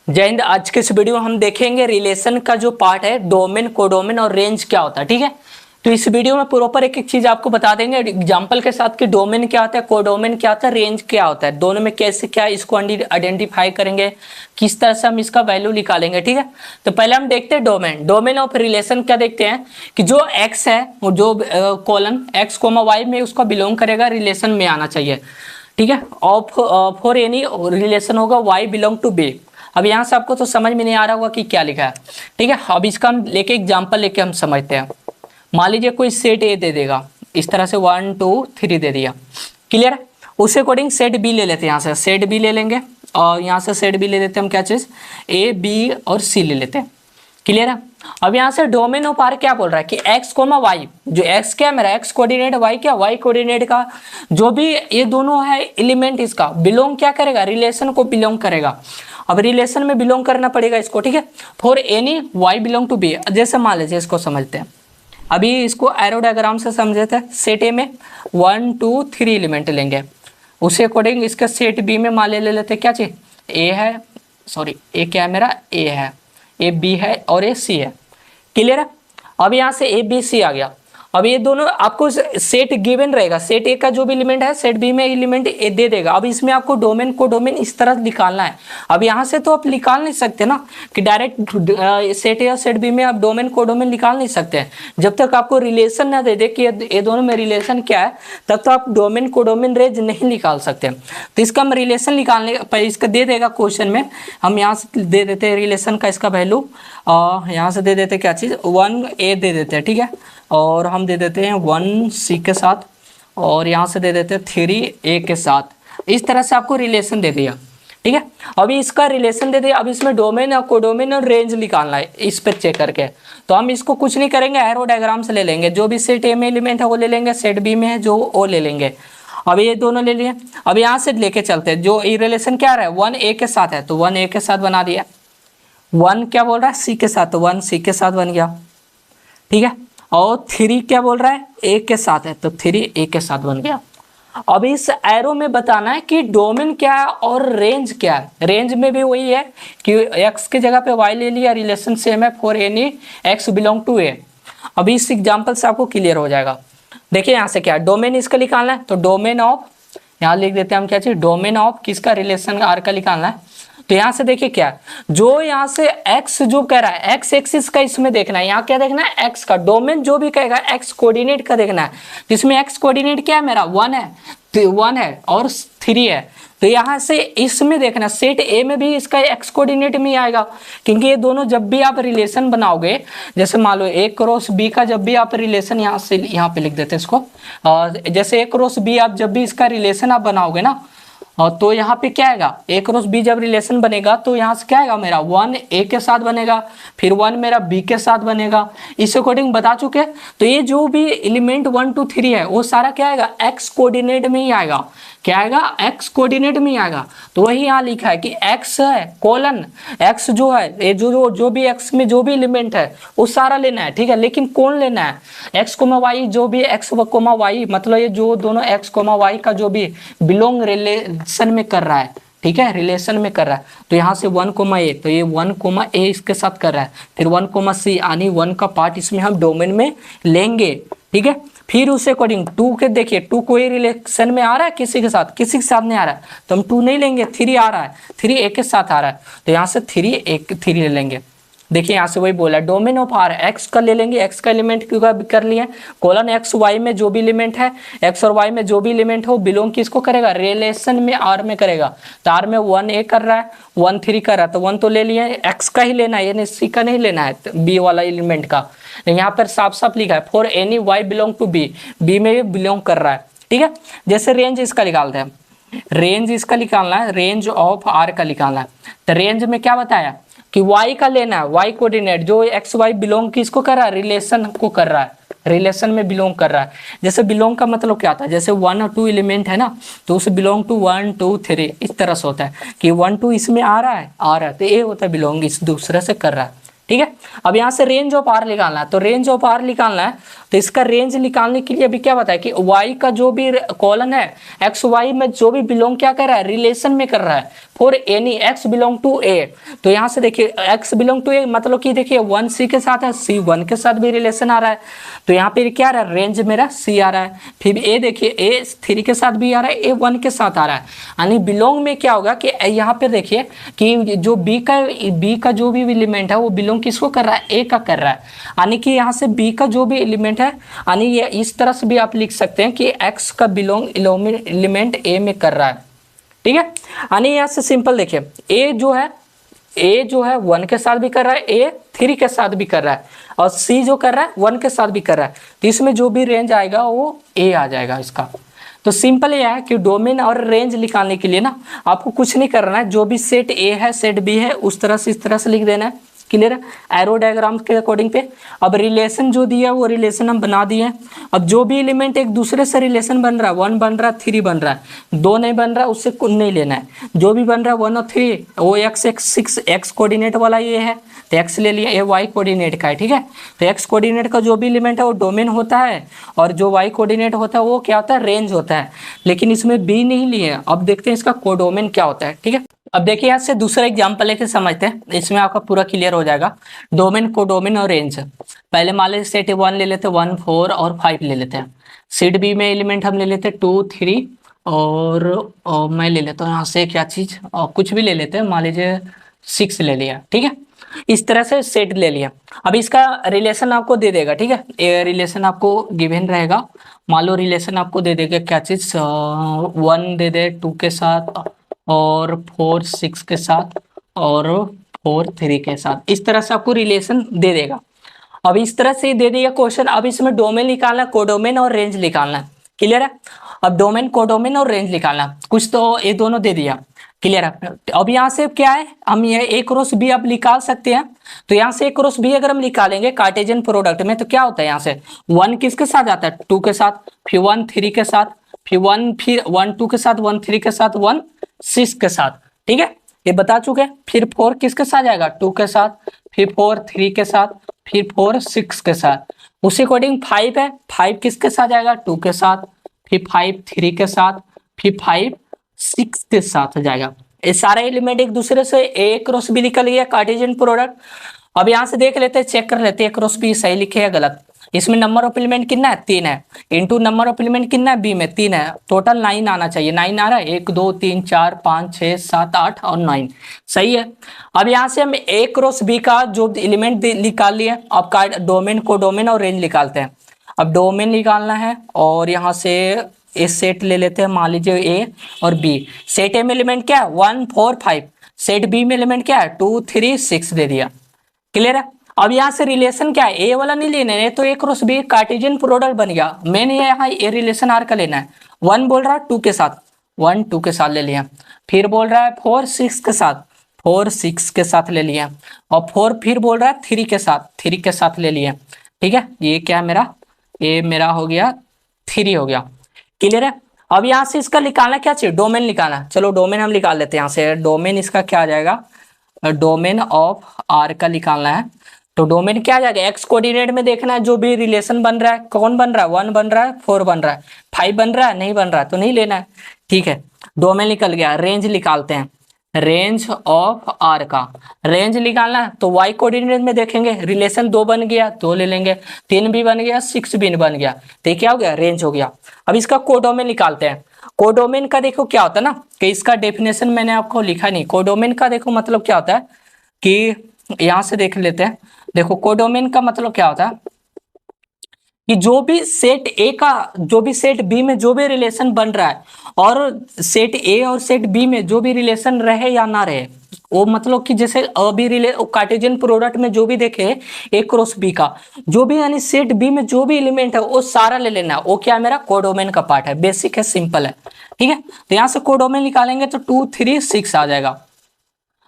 जय हिंद। आज के इस वीडियो में हम देखेंगे रिलेशन का जो पार्ट है, डोमेन, कोडोमेन और रेंज क्या होता है। ठीक है, तो इस वीडियो में प्रॉपर एक एक चीज आपको बता देंगे एग्जांपल के साथ कि डोमेन क्या होता है, कोडोमेन क्या होता है, रेंज क्या होता है, दोनों में कैसे क्या इसको आइडेंटिफाई करेंगे, किस तरह से हम इसका वैल्यू निकालेंगे। ठीक है, तो पहले हम देखते हैं डोमेन। डोमेन ऑफ रिलेशन क्या देखते हैं कि जो एक्स है, जो कॉलन एक्स कोमा वाई में उसका बिलोंग करेगा, रिलेशन में आना चाहिए। ठीक है, ऑफ फॉर एनी रिलेशन होगा वाई बिलोंग टू बी। अब यहाँ से आपको तो समझ में नहीं आ रहा होगा कि क्या लिखा है। ठीक है, अब इसका हम लेके एग्जांपल लेके हम समझते हैं। मान लीजिए कोई सेट ए दे देगा, इस तरह से 1 2 3 दे दिया, क्लियर है। उस अकॉर्डिंग सेट बी ले लेते हैं, यहाँ से सेट बी ले लेंगे और यहाँ से सेट बी ले लेते हैं हम, क्या चीज ए बी और सी ले लेते हैं, क्लियर है। अब यहाँ से डोमेन ऑफ आर क्या बोल रहा है कि एक्स कोमा वाई, जो एक्स क्या है मेरा एक्स कोऑर्डिनेट, वाई क्या वाई कोऑर्डिनेट का जो भी ये दोनों है एलिमेंट इसका बिलोंग क्या करेगा, रिलेशन को बिलोंग करेगा। अब रिलेशन में बिलोंग करना पड़ेगा इसको। ठीक है, for any y belong to b, जैसे मान लीजिए इसको समझते हैं, अभी इसको एरो डायग्राम से समझे थे। सेट ए में 1 2 3 एलिमेंट लेंगे, उसी अकॉर्डिंग इसका सेट बी में मान ले लेते क्या चीज ए है, सॉरी ए क्या है मेरा ए है, ए बी है और ए सी है, क्लियर है। अब यहाँ से ए बी सी आ गया। अब ये दोनों आपको सेट गिवन रहेगा, सेट ए का जो भी एलिमेंट है सेट बी में एलिमेंट ए दे देगा। अब इसमें आपको डोमेन को डोमेन इस तरह निकालना है। अब यहाँ से तो आप निकाल नहीं सकते ना कि डायरेक्ट सेट ए और सेट बी में आप डोमेन को डोमेन निकाल नहीं सकते जब तक आपको रिलेशन ना दे दे कि ये दोनों में रिलेशन क्या है, तब तो आप डोमेन को डोमेन रेंज नहीं निकाल सकते। तो इसका हम रिलेशन निकालने इसका दे देगा क्वेश्चन में, हम यहाँ से दे देते हैं रिलेशन का इसका वैल्यू, यहाँ से दे देते क्या चीज़ 1 ए दे देते हैं। ठीक है, और हम दे देते हैं 1 सी के साथ और यहाँ से दे देते हैं 3 ए के साथ। इस तरह से आपको रिलेशन दे दिया। ठीक है, अभी इसका रिलेशन दे दिया। अब इसमें डोमेन और कोडोमेन और रेंज निकालना है इस पर चेक करके। तो हम इसको कुछ नहीं करेंगे, एरो डायग्राम से ले लेंगे, जो भी सेट ए में एलिमेंट है वो ले लेंगे, सेट बी में है जो वो ले लेंगे। अब ये दोनों ले लिए। अब यहाँ से लेके चलते हैं, जो ये रिलेशन क्या रहा है 1 ए के साथ है तो 1 ए के साथ बना दिया, 1 क्या बोल रहा है सी के साथ तो 1 सी के साथ बन गया। ठीक है, और 3 क्या बोल रहा है ए के साथ है तो 3 ए के साथ बन गया। अब इस एरो में बताना है कि डोमेन क्या है और रेंज क्या है। रेंज में भी वही है कि एक्स की जगह पे वाई ले लिया, रिलेशन सेम है for any X belong to A. अभी इस एग्जांपल से आपको क्लियर हो जाएगा। देखिए यहाँ से क्या डोमेन इसका निकालना है, तो डोमेन ऑफ यहाँ लिख देते हैं हम क्या चीज डोमेन ऑफ किसका रिलेशन आर का निकालना है। तो यहाँ से देखिए क्या जो यहाँ से x जो कह रहा है x एक्सिस का इसमें देखना है, यहाँ क्या देखना है x का, डोमेन जो भी कहेगा x कोऑर्डिनेट का देखना है। तो इसमें x कोऑर्डिनेट क्या है मेरा 1 है, तो 1 है और 3 है। तो यहाँ से इसमें देखना सेट ए में भी इसका x कोऑर्डिनेट में आएगा, क्योंकि ये दोनों जब भी आप रिलेशन बनाओगे, जैसे मान लो ए क्रॉस बी का जब भी आप रिलेशन यहाँ से यहाँ पे लिख देते हैं इसको, जैसे ए क्रॉस बी आप जब भी इसका रिलेशन आप बनाओगे ना, तो यहाँ पे क्या आएगा ए क्रॉस बी जब रिलेशन बनेगा तो यहाँ से क्या आएगा मेरा 1 ए के साथ बनेगा, फिर 1 मेरा बी के साथ बनेगा। इस अकॉर्डिंग बता चुके। तो ये जो भी एलिमेंट 1 2 3 है वो सारा क्या आएगा एक्स कोऑर्डिनेट में ही आएगा। क्या आएगा एक्स कोऑर्डिनेट में ही आएगा। तो वही यहाँ लिखा है कि एक्स है कोलन एक्स जो है ये जो भी एक्स में जो भी एलिमेंट है वो सारा लेना है। ठीक है, लेकिन कौन लेना है एक्स कोमा वाई, जो भी एक्स कोमा वाई मतलब ये जो दोनों एक्स कोमा वाई का जो भी बिलोंग रिलेशन में कर रहा है। ठीक है, रिलेशन में कर रहा है। तो यहाँ से 1 कोमा ए, तो ये 1 कोमा ए इसके साथ कर रहा है, फिर 1 कोमा सी यानी 1 का पार्ट इसमें हम डोमेन में लेंगे। ठीक है, फिर उसे अकॉर्डिंग 2 के देखिए 2 कोई रिलेशन में आ रहा है किसी के साथ नहीं आ रहा है, तो हम 2 नहीं लेंगे, 3 आ रहा है, 3 ए के साथ आ रहा है, तो यहाँ से 3 ले लेंगे। देखिए यहाँ से वही बोला डोमेन ऑफ आर एक्स का ले लेंगे, एक्स का एलिमेंट क्यों कर लिए, कोलन एक्स वाई में जो भी एलिमेंट है एक्स और वाई में जो भी एलिमेंट हो बिलोंग किसको करेगा रिलेशन में आर में करेगा। तो आर में 1 ए कर रहा है 1 3 कर रहा है, तो 1 तो ले लिए, एक्स का ही लेना है, यानी सी का नहीं लेना है बी वाला एलिमेंट का। यहाँ पर साफ साफ लिखा है for any y belong to b, b में भी बिलोंग कर रहा है। ठीक है, जैसे रेंज इसका निकालते हैं, रेंज इसका निकालना है, रेंज ऑफ आर का निकालना है। तो रेंज में क्या बताया कि y का लेना है, y कोऑर्डिनेट जो एक्स वाई बिलोंग किसको कर रहा है रिलेशन को कर रहा है, रिलेशन में बिलोंग कर रहा है। जैसे बिलोंग का मतलब क्या होता है, जैसे 1 और 2 एलिमेंट है ना, तो उसे बिलोंग टू 1 2 3 इस तरह से होता है कि 1 2 इसमें आ रहा है तो ये होता है बिलोंग इस दूसरे से कर रहा है। ठीक है, अब यहाँ से रेंज ऑफ आर निकालना है, तो रेंज ऑफ आर निकालना है तो इसका रेंज निकालने के लिए अभी क्या बताया कि y का जो भी कॉलन है एक्स वाई में जो भी बिलोंग क्या कर रहा है, रिलेशन में कर रहा है for any x belong to a। तो यहाँ से देखिए x बिलोंग टू a मतलब कि देखिए 1 c के साथ है, c 1 के साथ भी रिलेशन आ रहा है, तो यहाँ पे क्या आ रहा है, रेंज मेरा c आ रहा है। फिर a देखिए a 3 के साथ भी आ रहा है, a 1 के साथ आ रहा है, यानी बिलोंग में क्या होगा कि यहाँ पे देखिए कि जो b का जो भी एलिमेंट है वो बिलोंग किसको कर रहा है, a का कर रहा है, यानी कि यहाँ से b का जो भी एलिमेंट है, यानी ये इस तरह से भी आप लिख सकते हैं कि x का बिलोंग एलिमेंट a में कर रहा है, ठीक है। यानी यहाँ से सिंपल देखिए a जो है 1 के साथ भी कर रहा है, a 3 के साथ भी कर रहा है, और c जो कर रहा है 1 के साथ भी कर रहा है, तो इसमें जो भी रेंज आएगा वो a आ जाएगा इसका। तो सिंपल ये है कि डोमेन और रेंज निकालने के लिए ना आपको कुछ नहीं करना है, जो भी सेट a है सेट b है उस तरह से इस तरह से लिख देना है, क्लियर है, एरो डायग्राम के अकॉर्डिंग पे। अब रिलेशन जो दिया है वो रिलेशन हम बना दिए। अब जो भी एलिमेंट एक दूसरे से रिलेशन बन रहा है, 1 बन रहा है 3 बन रहा है, 2 नहीं बन रहा है उससे कुछ नहीं लेना है, जो भी बन रहा है 1 और 3 वो x कोऑर्डिनेट वाला ये है तो x ले लिया, ये y कोऑर्डिनेट का है, ठीक है। तो x कोऑर्डिनेट का जो भी एलिमेंट है वो डोमेन होता है, और जो y कोऑर्डिनेट होता है वो क्या होता है, रेंज होता है, लेकिन इसमें b नहीं लिए। अब देखते हैं इसका कोडोमेन क्या होता है, ठीक है। अब देखिए यहाँ से दूसरा एग्जाम्पल लेके समझते हैं, इसमें आपका पूरा क्लियर हो जाएगा। डोमेन, कोडोमेन और रेंज। पहले मान लीजिए सेट 1 ले लेते हैं, 1 4 और 5 ले लेते हैं। सेट बी में एलिमेंट हम ले लेते हैं 2 3 और मैं ले लेता हूँ यहाँ से क्या चीज, और कुछ भी ले लेते हैं, मान लीजिए 6 ले लिया, ठीक है। इस तरह से सेट ले लिया। अब इसका रिलेशन आपको दे देगा, ठीक है, ये रिलेशन आपको गिवन रहेगा। मान लो रिलेशन आपको दे देगा क्या चीज, 1 दे दे 2 के साथ, और 4 6 के साथ, और 4 3 के साथ, इस तरह से आपको रिलेशन दे देगा। अब इस तरह से दे दिया क्वेश्चन, अब इसमें डोमेन निकालना, कोडोमेन और रेंज निकालना, क्लियर है। अब डोमेन, कोडोमेन और रेंज निकालना, कुछ तो ये दोनों दे दिया, क्लियर है। अब यहाँ से क्या है, हम ये ए क्रॉस बी आप निकाल सकते हैं। तो यहाँ से ए क्रॉस बी अगर हम निकालेंगे कार्टेशियन प्रोडक्ट में, तो क्या होता है, यहाँ से 1 किसके साथ आता है, 2 के साथ, फिर 1 3 के साथ, फिर 1 2 के साथ, 1 3 के साथ, 1 6 के साथ, ठीक है, ये बता चुके हैं। फिर 4 किसके साथ जाएगा, 2 के साथ, फिर 4 3 के साथ, फिर 4 6 के साथ। उसी अकॉर्डिंग 5 है, 5 किसके साथ जाएगा, 2 के साथ, फिर 5 3 के साथ, फिर 5 6 के साथ जाएगा। ये सारे एलिमेंट एक दूसरे से ए क्रॉस बी निकल गया कार्टेशियन प्रोडक्ट। अब यहाँ से देख लेते हैं, चेक कर लेते हैं ए क्रॉस बी सही लिखे या गलत। इसमें नंबर ऑफ एलिमेंट कितना है, 3 है, इनटू नंबर ऑफ एलिमेंट कितना है, बी में 3 है, टोटल 9 आना चाहिए, 9 आ रहा है, 1 2 3 4 5 6 7 8 और 9, सही है। अब यहाँ से हम ए क्रॉस बी का जो एलिमेंट निकाल लिए, अब का डोमेन, कोडोमेन और रेंज निकालते हैं। अब डोमेन निकालना है, और यहाँ से ए सेट ले लेते हैं, मान लीजिए ए और बी। सेट ए में एलिमेंट क्या है, 1 4 5, सेट बी में एलिमेंट क्या है, 2 3 6 दे दिया, क्लियर है। अब यहाँ से रिलेशन क्या है, ए वाला नहीं लेना है, तो ए क्रॉस बी कार्टेशियन प्रोडक्ट बन गया। मैंने यहाँ ए रिलेशन आर का लेना है, 1 बोल रहा है 2 के साथ, 1 2 के साथ ले लिया, फिर बोल रहा है 4 6 के साथ, 4 6 के साथ ले लिया, और 4 फिर बोल रहा है 3 के साथ, 3 के साथ ले लिया, ठीक है। ये क्या है मेरा, ये मेरा हो गया 3 हो गया, क्लियर है। अब यहाँ से इसका निकालना क्या चाहिए, डोमेन निकालना। चलो डोमेन हम निकाल लेते हैं, यहाँ से डोमेन इसका क्या आ जाएगा, डोमेन ऑफ आर का निकालना है। तो डोमेन क्या आ जाएगा, एक्स कोऑर्डिनेट में देखना है जो भी रिलेशन बन रहा है, कौन बन रहा है, 1 बन रहा है, 4 बन रहा है, 5 बन रहा है, नहीं बन रहा है तो नहीं लेना है, ठीक है। डोमेन निकल गया, रेंज निकालते हैं, रेंज ऑफ आर का रेंज निकालना है। तो वाई कोऑर्डिनेट में देखेंगे, रिलेशन 2 बन गया 2 ले लेंगे, 3 भी बन गया, 6 भी बन गया, तो ये क्या हो गया, रेंज हो गया। अब इसका कोडोमेन निकालते हैं। कोडोमेन का देखो क्या होता है ना, कि इसका डेफिनेशन मैंने आपको लिखा नहीं। कोडोमेन का देखो मतलब क्या होता है कि यहाँ से देख लेते हैं। देखो कोडोमेन का मतलब क्या होता है कि जो भी सेट ए का, जो भी सेट बी में जो भी रिलेशन बन रहा है, और सेट ए और सेट बी में जो भी रिलेशन रहे या ना रहे, वो मतलब कि जैसे अभी कार्टेशियन प्रोडक्ट में जो भी देखे ए क्रॉस बी का जो भी, यानी सेट बी में जो भी एलिमेंट है वो सारा ले लेना है, वो क्या है, मेरा कोडोमेन का पार्ट है, बेसिक है, सिंपल है, ठीक है। तो यहाँ से कोडोमेन निकालेंगे तो 2 3 6 आ जाएगा।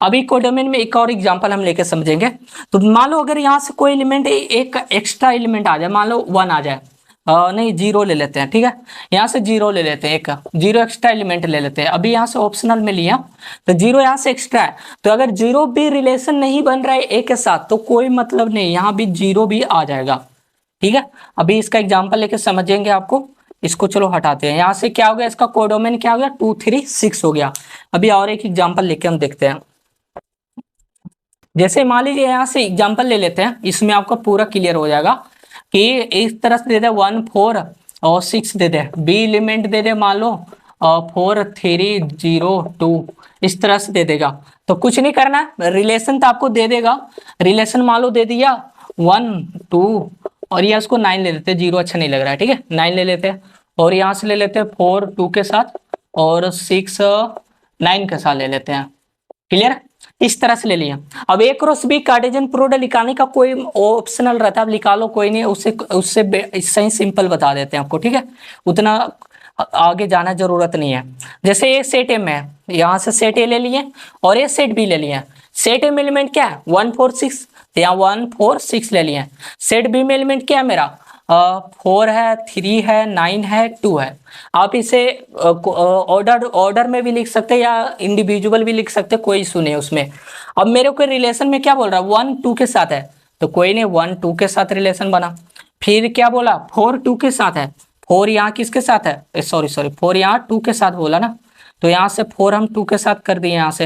अभी कोडोमेन में एक और एग्जांपल हम लेके समझेंगे। तो मान लो अगर यहाँ से कोई एलिमेंट, एक एक्स्ट्रा एलिमेंट आ जाए, मान लो 1 आ जाए, नहीं 0 ले लेते हैं, ठीक है, यहाँ से 0 ले लेते हैं, एक 0 एक्स्ट्रा एलिमेंट ले लेते हैं। अभी यहाँ से ऑप्शनल में लिया तो 0 यहाँ से एक्स्ट्रा है, तो अगर 0 भी रिलेशन नहीं बन रहा है ए के साथ तो कोई मतलब नहीं, यहाँ भी 0 भी आ जाएगा, ठीक है, अभी इसका एग्जांपल लेके समझेंगे आपको। इसको चलो हटाते हैं, यहाँ से क्या हो गया, इसका कोडोमेन क्या हो गया, 2 3 6 हो गया। अभी और एक एग्जांपल लेके हम देखते हैं। जैसे मान लीजिए यहाँ से एग्जांपल ले लेते हैं, इसमें आपको पूरा क्लियर हो जाएगा कि इस तरह से दे दे 1 4 और 6 दे दे, बी एलिमेंट दे दे मान लो 4 3 0 2, इस तरह से दे देगा। तो कुछ नहीं करना है, रिलेशन तो आपको दे देगा। रिलेशन मान लो दे दिया 1 2, और यहाँ इसको 9 ले लेते हैं, 0 अच्छा नहीं लग रहा है, ठीक है 9 ले लेते हैं। और यहाँ से ले लेते हैं 4 2 के साथ और 6 9 के साथ ले लेते हैं। क्लियर, इस तरह से ले लिया। अब ए क्रॉस बी कार्टेशियन प्रोडक्ट निकालने का कोई ऑप्शनल रहता है, आप निकालो कोई नहीं, उससे उससे सही सिंपल बता देते हैं आपको, ठीक है, उतना आगे जाना जरूरत नहीं है। जैसे ये सेट एम है, यहाँ से सेट ए ले लिए और ये सेट बी ले लिए। सेट ए में एलिमेंट क्या है 1 4 6, यहाँ 1 4 6 ले लिए। सेट बी में एलिमेंट क्या है मेरा 4 है 3 है 9 है 2 है। आप इसे ऑर्डर में भी लिख सकते हैं या इंडिविजुअल भी लिख सकते हैं, कोई इशू नहीं है उसमें। अब मेरे को रिलेशन में क्या बोल रहा है 1 2 के साथ है, तो कोई नहीं 1 2 के साथ रिलेशन बना। फिर क्या बोला 4 2 के साथ है, 4 यहाँ किसके साथ है, सॉरी 4 यहाँ 2 के साथ बोला ना, तो यहाँ से 4 हम 2 के साथ कर दिए, यहाँ से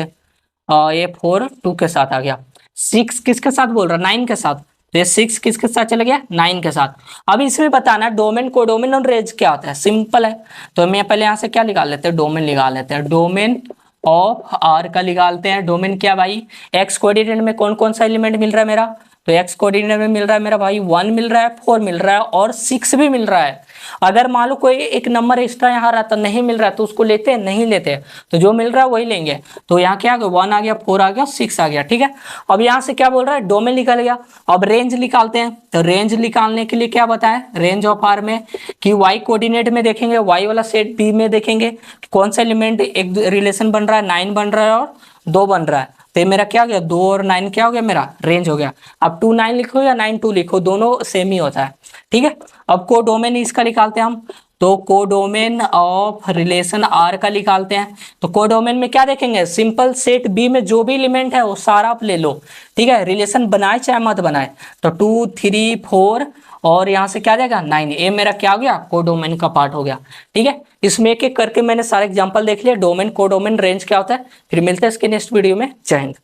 ये 4 2 के साथ आ गया। 6 किसके साथ बोल रहा है 9 के साथ, तो ये 6 किसके साथ चला गया 9 के साथ। अब इसमें बताना डोमेन कोडोमेन और रेंज क्या होता है, सिंपल है। तो मैं पहले यहाँ से क्या निकाल लेते हैं, डोमेन निकाल लेते हैं। डोमेन ऑफ आर का निकालते हैं। डोमेन क्या भाई, एक्स कोऑर्डिनेट में कौन कौन सा एलिमेंट मिल रहा है मेरा, तो एक्स कोऑर्डिनेट में मिल रहा है मेरा भाई 1 मिल रहा है 4 मिल रहा है और 6 भी मिल रहा है। अगर मान लो कोई एक नंबर एक्स्ट्रा यहाँ रहता नहीं मिल रहा है तो उसको लेते हैं, नहीं लेते, तो जो मिल रहा है वही लेंगे। तो यहाँ क्या आ गया 1 आ गया 4 आ गया 6 आ गया, ठीक है। अब यहाँ से क्या बोल रहा है डोमेन निकल गया। अब रेंज निकालते हैं, तो रेंज निकालने के लिए क्या बताएं, रेंज ऑफ आर में कि वाई कोऑर्डिनेट में देखेंगे, वाई वाला सेट बी में देखेंगे कौन सा एलिमेंट एक रिलेशन बन रहा है, 9 बन रहा है और 2 बन रहा है। तो मेरा क्या हो गया 2 और 9 क्या हो गया मेरा रेंज हो गया। अब 2 9 लिखो या 9 2 लिखो, दोनों सेम ही होता है, ठीक है। अब कोडोमेन इसका निकालते हैं हम, तो कोडोमेन ऑफ रिलेशन आर का निकालते हैं। तो कोडोमेन में क्या देखेंगे, सिंपल सेट बी में जो भी एलिमेंट है वो सारा आप ले लो, ठीक है, रिलेशन बनाए चाहे मत बनाए। तो 2 3 4 और यहाँ से क्या जाएगा 9, ये मेरा क्या हो गया कोडोमेन का पार्ट हो गया, ठीक है। इसमें एक एक करके मैंने सारे एग्जांपल देख लिया, डोमेन कोडोमेन रेंज क्या होता है। फिर मिलते हैं इसके नेक्स्ट वीडियो में। जय हिंद।